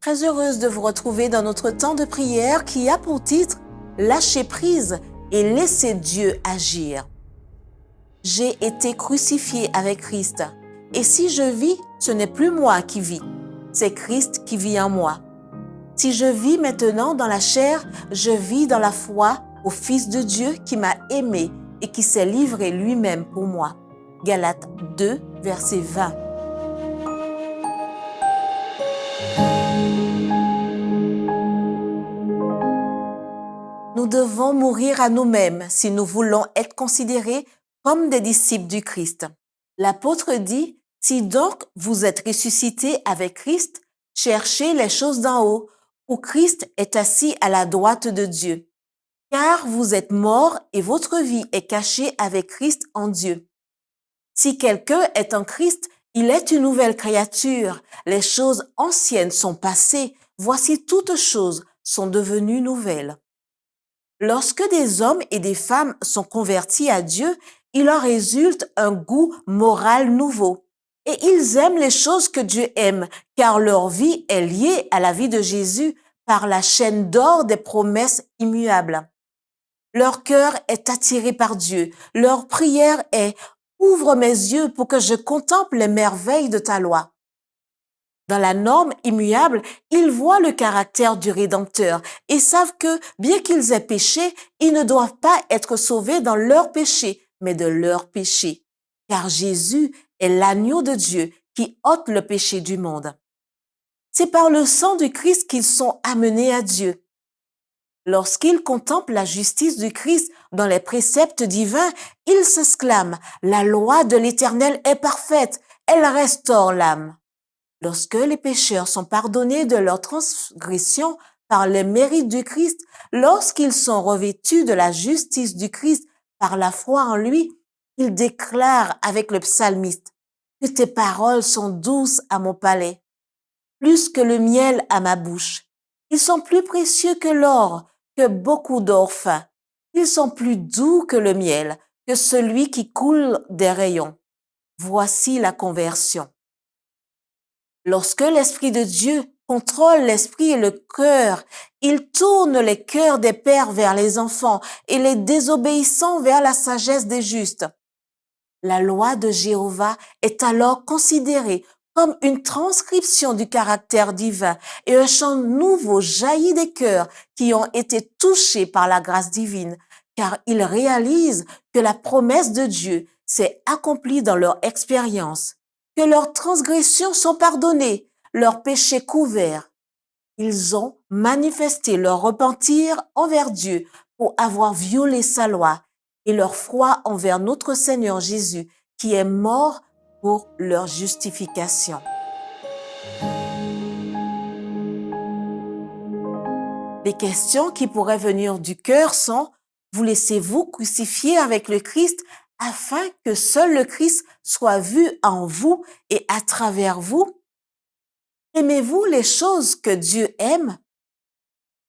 Très heureuse de vous retrouver dans notre temps de prière qui a pour titre « Lâcher prise et laisser Dieu agir ». J'ai été crucifié avec Christ, et si je vis, ce n'est plus moi qui vis, c'est Christ qui vit en moi. Si je vis maintenant dans la chair, je vis dans la foi au Fils de Dieu qui m'a aimé et qui s'est livré lui-même pour moi. Galates 2, verset 20. Nous devons mourir à nous-mêmes si nous voulons être considérés comme des disciples du Christ. L'apôtre dit, « Si donc vous êtes ressuscités avec Christ, cherchez les choses d'en haut, où Christ est assis à la droite de Dieu. Car vous êtes morts et votre vie est cachée avec Christ en Dieu. Si quelqu'un est en Christ, il est une nouvelle créature. Les choses anciennes sont passées, voici toutes choses sont devenues nouvelles. » Lorsque des hommes et des femmes sont convertis à Dieu, il en résulte un goût moral nouveau. Et ils aiment les choses que Dieu aime, car leur vie est liée à la vie de Jésus par la chaîne d'or des promesses immuables. Leur cœur est attiré par Dieu. Leur prière est « Ouvre mes yeux pour que je contemple les merveilles de ta loi ». Dans la norme immuable, ils voient le caractère du Rédempteur et savent que, bien qu'ils aient péché, ils ne doivent pas être sauvés dans leur péché, mais de leur péché. Car Jésus est l'agneau de Dieu qui ôte le péché du monde. C'est par le sang du Christ qu'ils sont amenés à Dieu. Lorsqu'ils contemplent la justice du Christ dans les préceptes divins, ils s'exclament « La loi de l'Éternel est parfaite, elle restaure l'âme ». Lorsque les pécheurs sont pardonnés de leurs transgressions par les mérites du Christ, lorsqu'ils sont revêtus de la justice du Christ par la foi en lui, ils déclarent avec le psalmiste « Que tes paroles sont douces à mon palais, plus que le miel à ma bouche. Ils sont plus précieux que l'or, que beaucoup d'or fin. Ils sont plus doux que le miel, que celui qui coule des rayons. » Voici la conversion. Lorsque l'Esprit de Dieu contrôle l'esprit et le cœur, il tourne les cœurs des pères vers les enfants et les désobéissants vers la sagesse des justes. La loi de Jéhovah est alors considérée comme une transcription du caractère divin et un chant nouveau jaillit des cœurs qui ont été touchés par la grâce divine, car ils réalisent que la promesse de Dieu s'est accomplie dans leur expérience, que leurs transgressions sont pardonnées, leurs péchés couverts. Ils ont manifesté leur repentir envers Dieu pour avoir violé sa loi et leur foi envers notre Seigneur Jésus qui est mort pour leur justification. Les questions qui pourraient venir du cœur sont « Vous laissez-vous crucifier avec le Christ afin que seul le Christ soit vu en vous et à travers vous? Aimez-vous les choses que Dieu aime?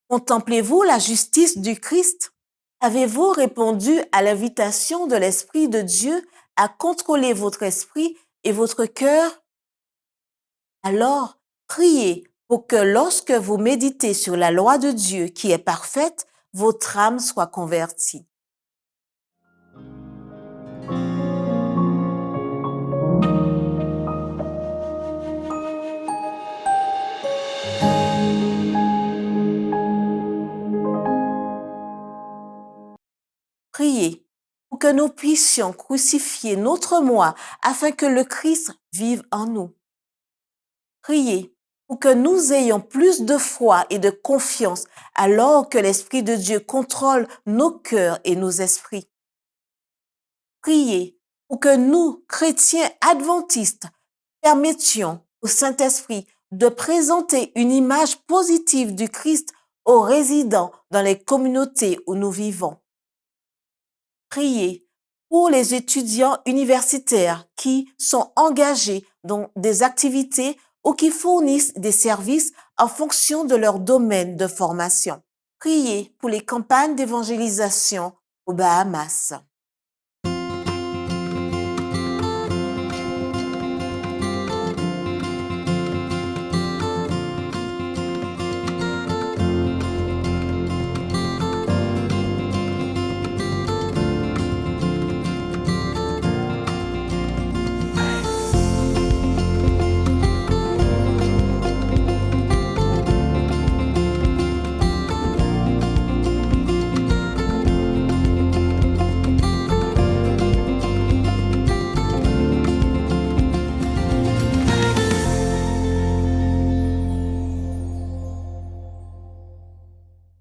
Contemplez-vous la justice du Christ? Avez-vous répondu à l'invitation de l'Esprit de Dieu à contrôler votre esprit et votre cœur? Alors, priez pour que lorsque vous méditez sur la loi de Dieu qui est parfaite, votre âme soit convertie. Priez pour que nous puissions crucifier notre moi afin que le Christ vive en nous. Priez pour que nous ayons plus de foi et de confiance alors que l'Esprit de Dieu contrôle nos cœurs et nos esprits. Priez pour que nous, chrétiens adventistes, permettions au Saint-Esprit de présenter une image positive du Christ aux résidents dans les communautés où nous vivons. Priez pour les étudiants universitaires qui sont engagés dans des activités ou qui fournissent des services en fonction de leur domaine de formation. Priez pour les campagnes d'évangélisation aux Bahamas.